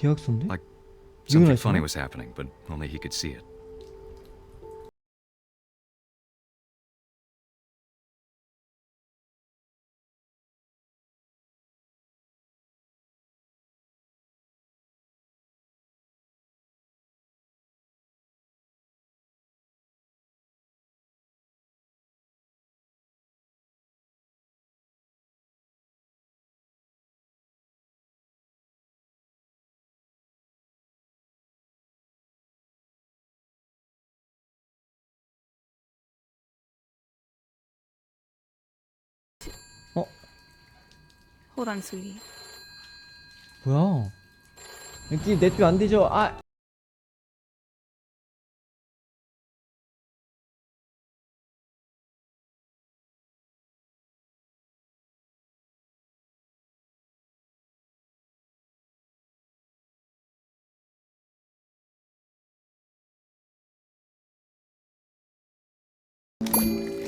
계약서인데? Like something 이혼하시나? funny was happening, but only he could see it. 어? Hold on, sweetie. 뭐야? 여기 냅두면 안 되죠? 아!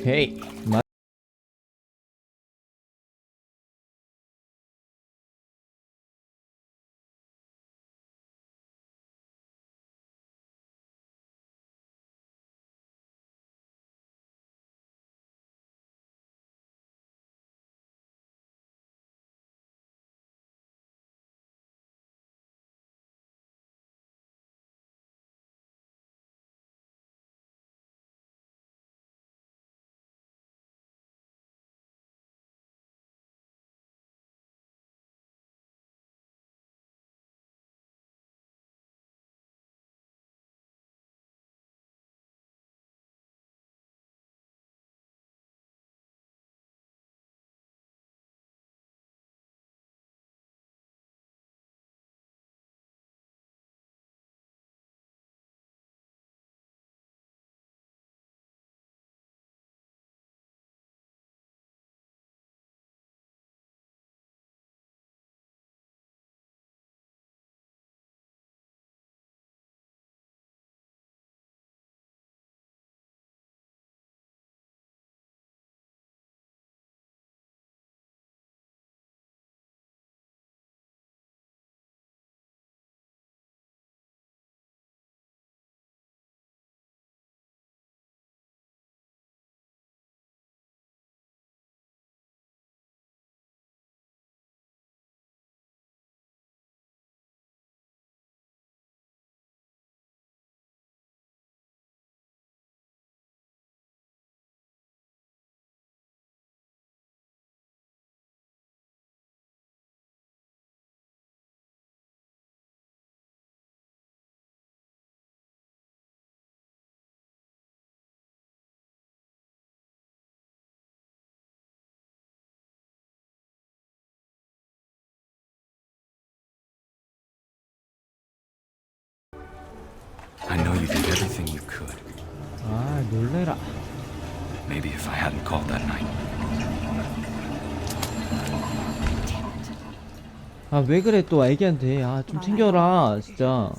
헤이! I know you did everything you could. 아, 놀래라. Maybe if I hadn't called that night. 아, 왜 그래 또 애기한테. 아, 좀 챙겨라 진짜.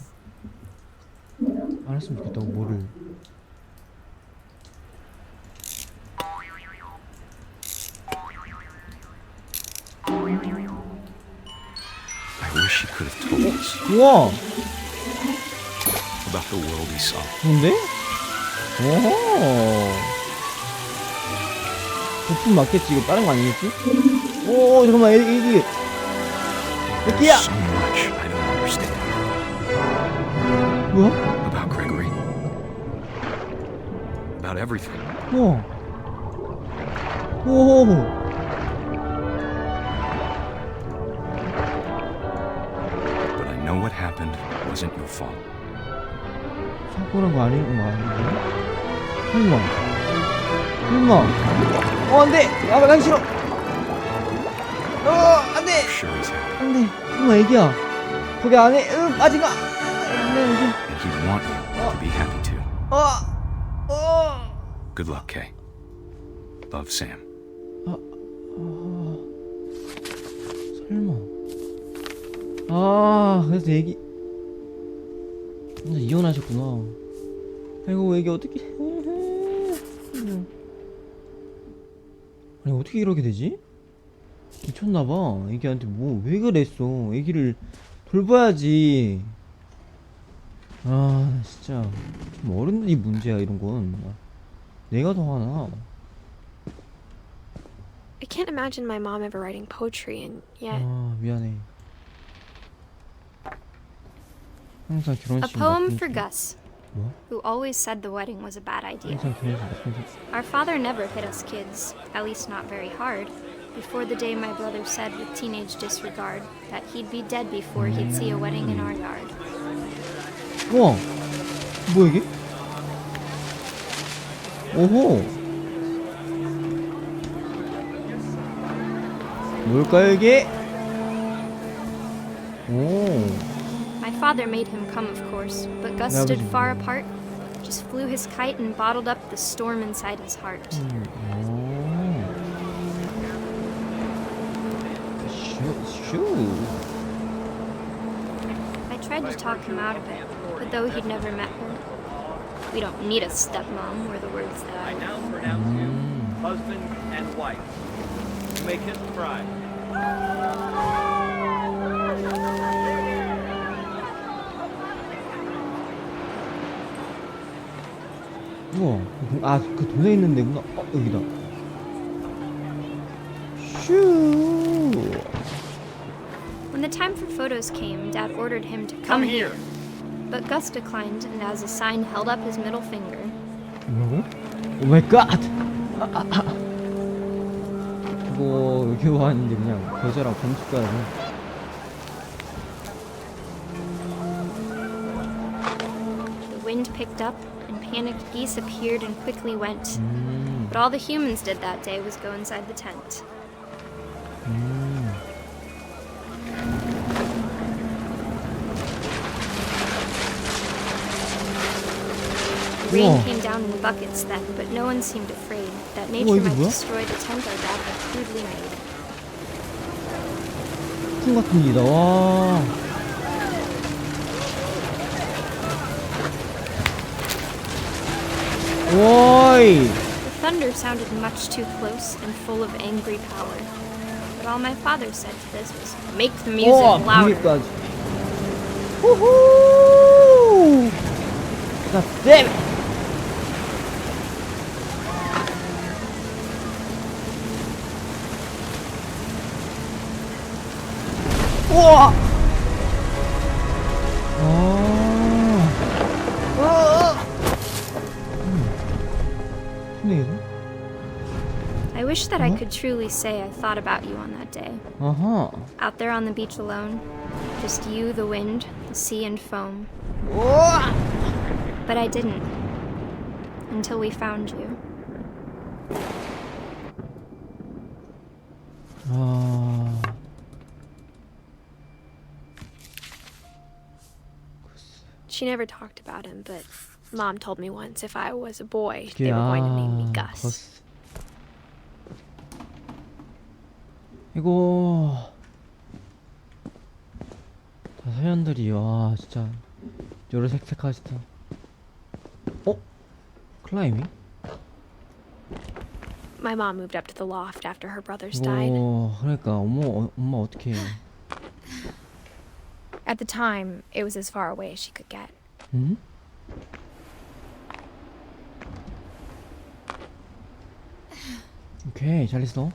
알았으면 좋겠다고 뭐를. I wish he could have told us 우와! about the world he saw. 좋은데? 오호. 부품 맞겠지? 이거 다른 거 아니겠지? 오, 잠깐만, 애기. 애기야! So much I don't understand 뭐야? about Gregory. About everything. 우와. 오. But I know what happened wasn't your fault. 사고란 거 아니는 거 아닌데? 설마. 안 돼! 아, 난 싫어! 안 돼! Sure as hell. 안 돼! 설마 애기야. 거기 안에, 빠진 거! 안 돼, And he'd want you to be happy too. Good luck, Kay. Love, Sam. 설마. 아, 그래서 애기. 이혼하셨구나. 아이고, 애기 어떻게. 아니, 어떻게 이렇게 되지? 미쳤나봐. 애기한테 뭐, 왜 그랬어. 애기를 풀봐야지. 아 진짜 좀 어른들이 문제야 이런 건. 내가 더 화나. I can't imagine my mom ever writing poetry, and yet 아 미안해. 항상 A 결혼식 poem 나쁜 for 척. Gus, 뭐? who always said the wedding was a bad idea. 항상 결혼식 나쁜 척. Our father never hit us kids, at least not very hard, before the day my brother said with teenage disregard that he'd be dead before he'd see a wedding in our yard. 우와 뭐야 이게? 오호 뭘까요 이게? 오 My father made him come, of course, but Gus stood far apart, just flew his kite and bottled up the storm inside his heart. 슈 I tried to talk him out of it, but though he'd never met her, we don't need a stepmom, were the words that I I now learned. pronounce you husband and wife. You may kiss the bride. 우와 아 그 돈에 있는 데구나. 여기다. 슈 When the time for photos came, Dad ordered him to come here. But Gus declined and as a sign held up his middle finger. 뭐라고? 오 마이 갓! 그거 여기 왔는데 그냥 거절하고 범칙가라고. The wind picked up and panicked geese appeared and quickly went. But all the humans did that day was go inside the tent. Rain 우와. came down in buckets then, but no one seemed afraid that 우와, nature 이게 might 뭐야? destroy the tent our dad had crudely made. 풍 같은 일이다. 와. 오이. The thunder sounded much too close and full of angry power. But all my father said to this was, make the music 우와 louder. 거기까지. 후후. 나 쌤. 우와. 근데 I wish that I could truly say I thought about you on that day. 아하. Out there on the beach alone, just you, the wind, the sea, and foam. 우와. But I didn't. Until we found you. 아. she never talked about him, but Mom told me once if I was a boy, they were going to name me Gus. 이거 다 사연들이 와 진짜 여러 색색하시다. 어? 클라이밍? My mom moved up to the loft after her brothers died. 그러니까 엄마 어떻게 해? At the time, it was as far away as she could get. 응? 오케이 잘했어.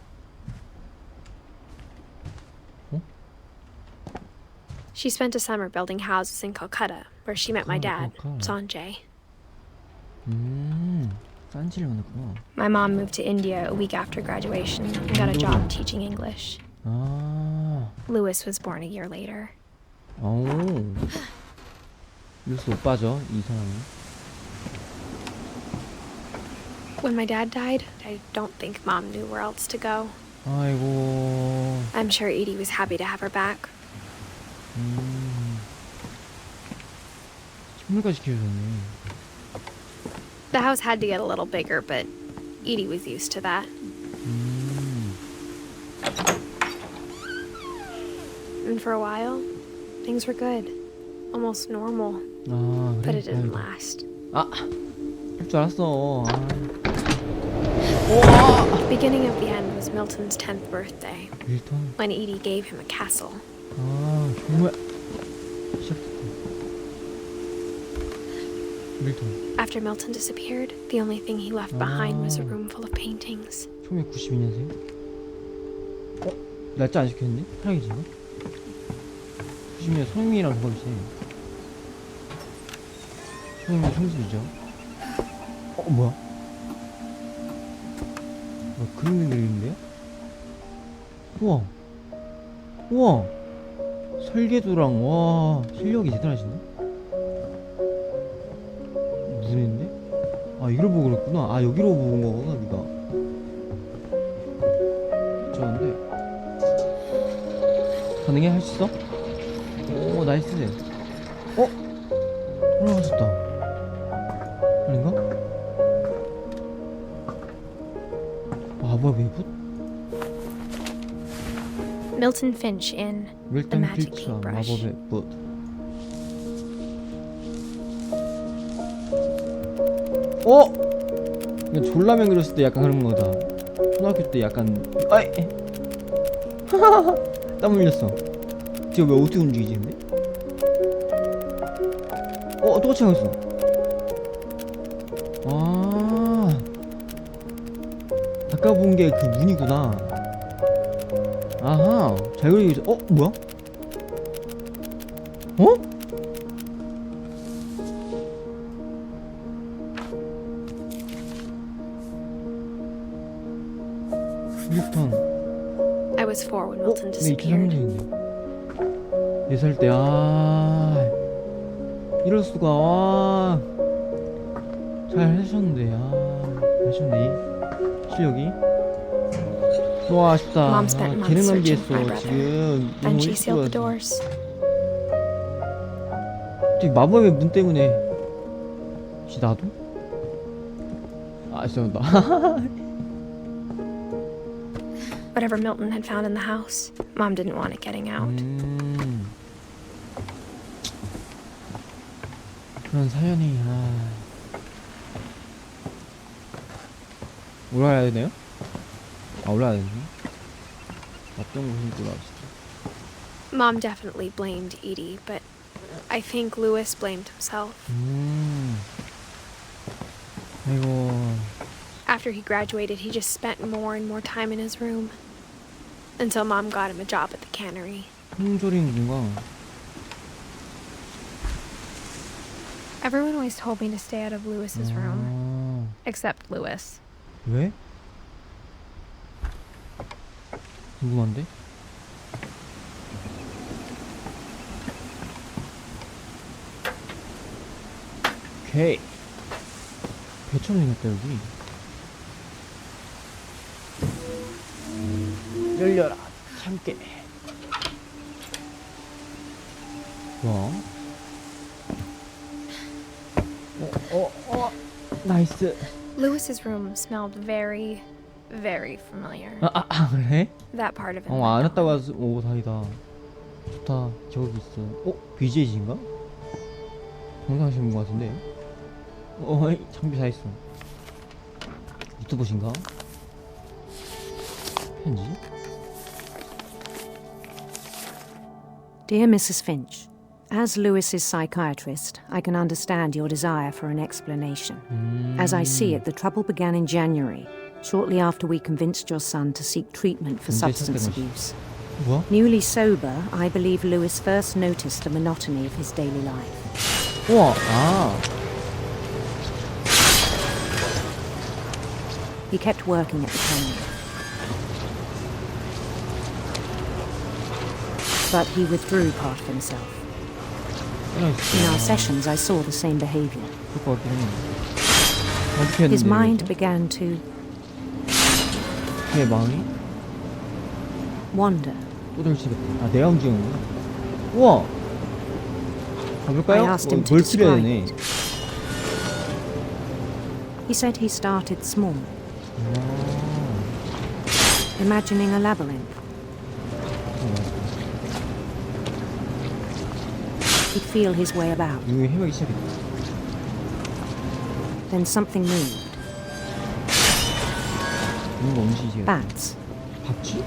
She spent a summer building houses in Calcutta, where she met my dad, Calcutta. Sanjay. 딴지를 만났구나. My mom moved to India a week after graduation and got a job teaching English. 아, Louis was born a year later. 오, 뉴스 못 빠져 이 사람은. When my dad died, I don't think Mom knew where else to go. 아이고. I'm sure Edie was happy to have her back. 식물까지 키우셨네. The house had to get a little bigger, but Edie was used to that. And for a while, things were good. Almost normal. 아, But 그래? it didn't 아이고. last. 아, 할 줄 알았어. 아. The beginning of the end was Milton's 10th birthday, 밀턴. when Edie gave him a castle. 아, 정말. 밀턴. After Milton disappeared, the only thing he left behind was a room full of paintings. 1992년생. 날짜 안 시켰는데? 사랑이지인가? 90년 손흥민이랑 누가 비슷해. 손흥민 성수이죠. 뭐야? 그림 그리는데요? 우와. 우와. 설계도랑 와 실력이 대단하시네. 눈인데? 아 이걸 보고 그랬구나. 아 여기로 본 거구나 니가. 좋은데. 가능해? 할 수 있어? 오 나이스. 돌아가셨다. 아닌가? 아 뭐야 웨이브? Milton Finch in The 밀턴 Magic 필츠와 Paintbrush. 마법의 붓. 이거 졸라맨 그렸을 때 약간 그런 거다. 초등학교 때 약간 아이 땀 흘렸어. 지금 왜 어떻게 움직이지 근데? 똑같이 하고 있어. 아까 본 게 그 문이구나. 아하 잘 그리고 있어. 뭐야? 밀턴. I was 4 when Milton 네 disappeared. 2003년생인데 4살 때. 이럴 수가. 잘 하셨는데. 하셨네 실력이. 와 아쉽다. Mom spent months 재능 searching for my 낭비했어 brother. 지금. Then 너무 she sealed the 일찍 doors. 저기 마법의 문 때문에. 혹시 나도? 죄송합니다. Whatever Milton had found in the house, Mom didn't want it getting out. 그런 사연이. 올라가야 되나요? 올라가야 되네. 어떤 곳을 올라가시죠? Mom definitely blamed Edie, but I think Lewis blamed himself. 아이고. After he graduated, he just spent more and more time in his room. Until Mom got him a job at the cannery. 홍조림 건가? Everyone always told me to stay out of Lewis's room. Except Lewis. 왜? 궁금한데? 오케이. 배처럼 생겼다 여기. 열려라 참깨. 와. 나이스. Lewis's room smelled very, very familiar. 그래? That part of it. 안 했다고 해서. 오 다행이다. 좋다. 저기 있어. BJ진가? 정상하시는 것 같은데. 장비 다 있어. 유튜버신가? 편지? Dear Mrs. Finch, as Lewis's psychiatrist, I can understand your desire for an explanation. As I see it, the trouble began in January, shortly after we convinced your son to seek treatment for substance abuse. 뭐야? Newly sober, I believe Lewis first noticed the monotony of his daily life. 우와. He kept working at the cannery. But he withdrew part of himself. In our sessions, I saw the same behavior. His mind began to 내 마음이? wander. 또들치겠다. 내가 움직이는 거야? 우와! 가볼까요? I asked him to 뭘 필요해야 되네. describe He said he started small, imagining a labyrinth. He'd feel his way about. 이거 해보기 시작했다. Then something moved. 뭔가 움직이지. Bats 박쥐?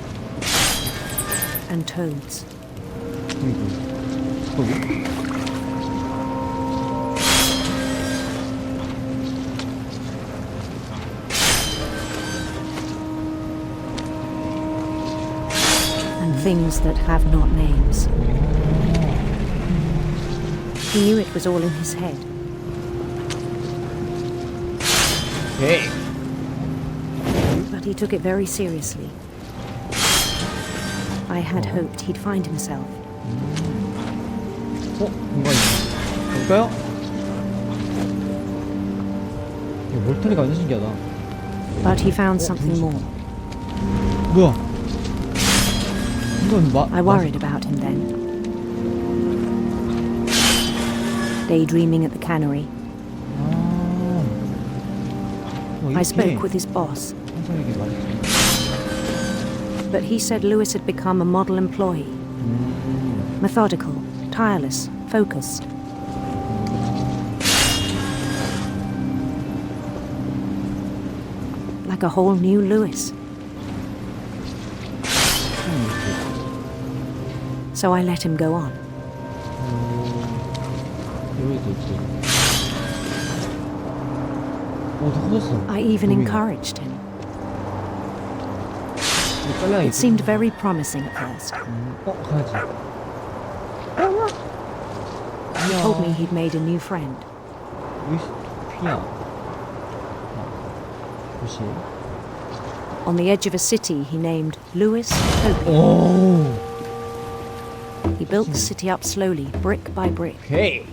and toads. 거기. things that have not names. He knew it was all in his head. 오케이. But he took it very seriously. I had hoped he'd find himself. 뭔가 볼까요? 몰터리가 완전 신기하다. But he found something more. 뭐야? 이건 I worried about him then. Daydreaming at the cannery. I spoke with his boss. 항상에게 말했지. But he said Lewis had become a model employee. Methodical, tireless, focused. Like a whole new Lewis. So I let him go on. 여기도 있고. 오, 더 커졌어. I even 여기가. encouraged him. 빨리 It seemed very promising at first. 가야지. He told me he'd made a new friend. 피야. 혹시? On the edge of a city he named Lewis Topia. 오. He built the city up slowly, brick by brick. 오케이.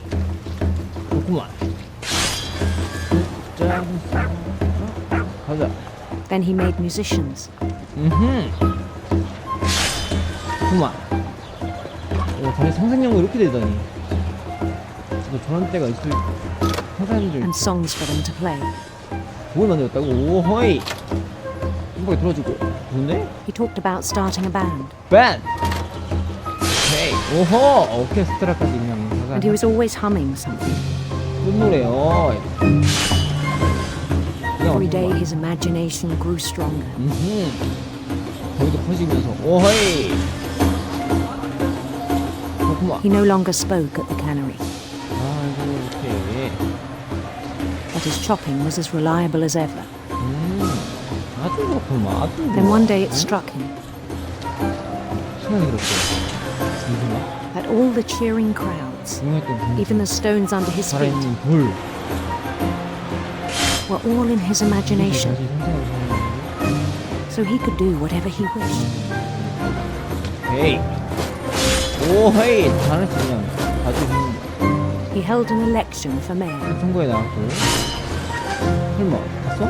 좋구만. 짠. 가자. Then he made musicians. 그만. 다리 상상력이 이렇게 되다니. 저도 저런 때가 있을 상상인 줄 And songs for them to play. 곡을 만들었다고? 오호이. 음악에 들어주고. 좋은데? He talked about starting a band. 밴드. 오케이. 오호. 오케스트라까지 그냥. And he was always humming something. 무슨 노래요? Every day his imagination grew stronger. 거기도 커지면서 오호이. 그렇구만. He no longer spoke at the cannery. 아이고 오케이. But his chopping was as reliable as ever. 아주 그렇구만. 아주 좋아. Then one day it struck him 생각이 들었어. that all the cheering crowds, even the stones under his feet, 살아있는 돌. were all in his imagination, 다시 상상을 하는. so he could do whatever he wished. 헤이. 오헤이. 잘했어 그냥. 아주 좋은데. He held an election for mayor, 선거에 나왔고. 설마 봤어?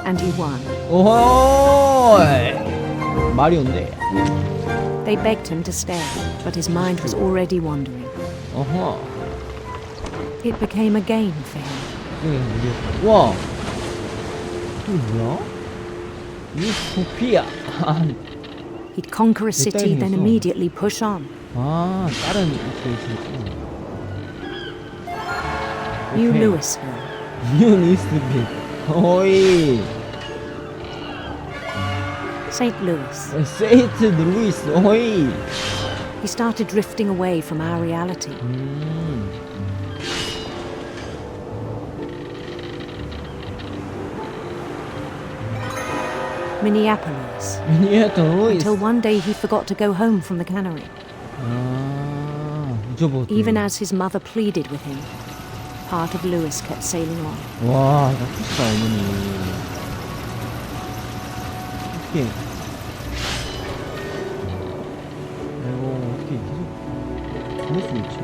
and he won. 오호이. 말이 온대. They begged him to stay, but his mind was already wandering. 어허. It became a game for him. 와. 이게 뭐야? 유토피아. He'd conquer a city, then immediately push on. 아, 다른 플레이스였구나. New Louisville. 뉴 리스빈. 어이. St. Louis. 세인트 루이스. 어이. He started drifting away from our reality. Minneapolis. 미니애턴 루이스. Until one day he forgot to go home from the cannery. 아, 잊어버렸다. Even as his mother pleaded with him, part of Lewis kept sailing on. 와, 나쁘시다 어머니. 어떻게? 아이고 어떻게 계속 보낼 수 있지?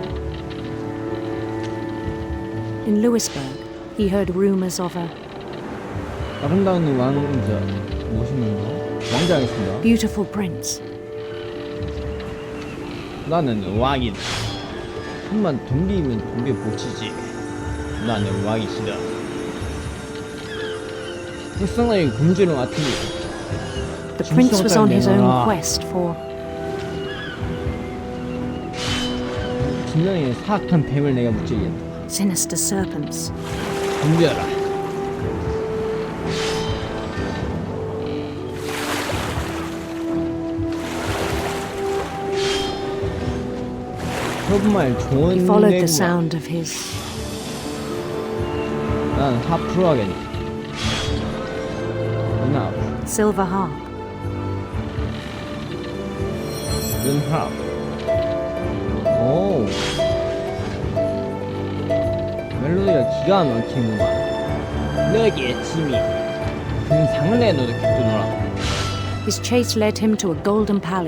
In Louisburg, he heard rumors of a 아름다운 왕자 멋있는 왕자 하겠습니다. beautiful prince. 나는 왕이다. 한만 덤비면 덤벼 보치지. 나는 왕이시다. 불쌍하게 굶주려 같으니. The prince was on his own quest for 진정의 사악한 뱀을 내가 무찌겠다. sinister serpents. 덤벼라. 정말 좋은 He followed the 내구만. sound of his 난 하프로 하겠네. 나 silver harp. 은합. 오. 멜로디가 기가 막히구만. 너에게 짐이 그 상을 내놓는 기쁘더라. His chase led him to a golden palace